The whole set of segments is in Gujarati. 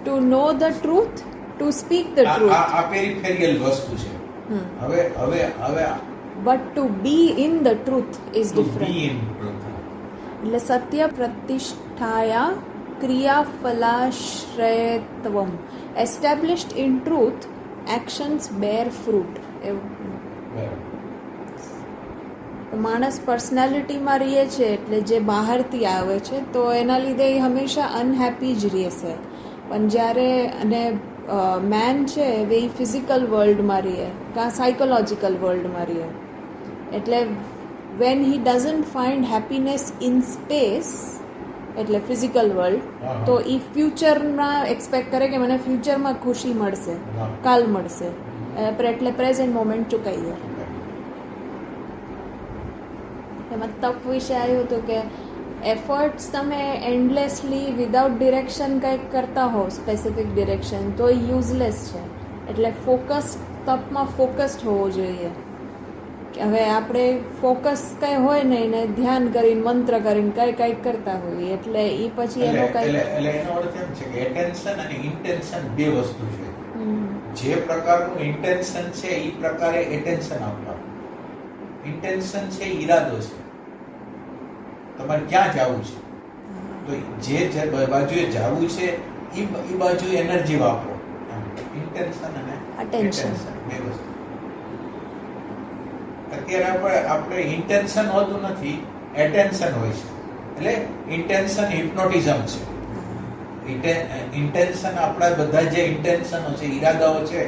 Two know the truth, to speak the truth. આ પેરિફેરિયલ વસ્તુ છે. હવે હવે હવે but to be in the truth is to be different. in truth. એટલે સત્ય પ્રતિષ્ઠાયા ક્રિયાફલાશ્રયત્વમ. Established in truth actions bear fruit. એવું બરાબર. માણસ પર્સનાલિટીમાં રહે છે એટલે જે બહારથી આવે છે તો એના લીધે એ હંમેશા અનહેપી જ રહેશે. પણ જ્યારે અને મેન છે એ ફિઝિકલ વર્લ્ડમાં રહે કાં સાયકોલોજીકલ વર્લ્ડમાં રહે. એટલે when he doesn't find happiness in space એટલે ફિઝિકલ વર્લ્ડ, તો એ ફ્યુચરમાં એક્સપેક્ટ કરે કે મને ફ્યુચરમાં ખુશી મળશે, કાલ મળશે, એટલે પ્રેઝન્ટ મોમેન્ટ ચૂકાઈ જાય. એમાં તપ વિશે આવ્યું હતું કે એફર્ટ્સ તમે એન્ડલેસલી વિધાઉટ ડિરેક્શન કંઈક કરતા હો, સ્પેસિફિક ડિરેક્શન, તો એ યુઝલેસ છે. એટલે ફોકસ, તપમાં ફોકસ્ડ હોવો જોઈએ. કે હવે આપણે ફોકસ કંઈ હોય નહીં ને ધ્યાન કરીને મંત્ર કરીને કંઈક કરતા હોઈએ એટલે એ પછી એનો કંઈ એટલે એનો અર્થ એમ છે કે એટેન્શન અને ઇન્ટેન્શન બે વસ્તુ છે. જે પ્રકારનું ઇન્ટેન્શન છે એ પ્રકારે એટેન્શન આપવાનું. ઇન્ટેન્શન છે ઈરાદો છે, તમારે ક્યાં જવું છે, તો જે બાજુએ જવું છે એ બાજુ એનર્જી વાપરો. ઇન્ટેન્શન અને Attention. બે વસ્તુ. અત્યારે આપણે ઇન્ટેન્શન હોતું નથી, એટેન્શન હોય છે. એટલે ઇન્ટેન્શન હિપ્નોટિઝમ છે. ઇન્ટેન્શન આપણા બધા જે ઇન્ટેન્શનો છે, ઈરાદાઓ છે,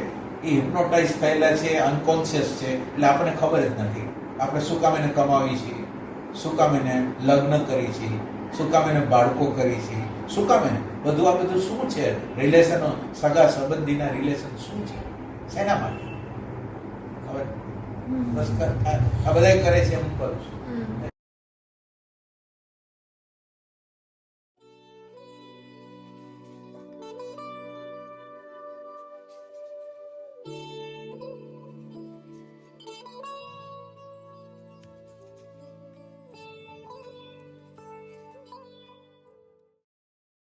એ હિપ્નોટાઇઝ થયેલા છે, અનકોન્શિયસ છે. એટલે આપણને ખબર જ નથી આપણે શું કામ એને કમાવી છીએ, શું કામ એને લગ્ન કરી છે, શું કામ એને બાળકો કરી છે, શું કામ એને બધું. આ બધું શું છે? રિલેશનો, સગા સંબંધીના રિલેશન શું છે, શેના માટે ખબર? બસ આ બધા કરે છે એમ કરું છું.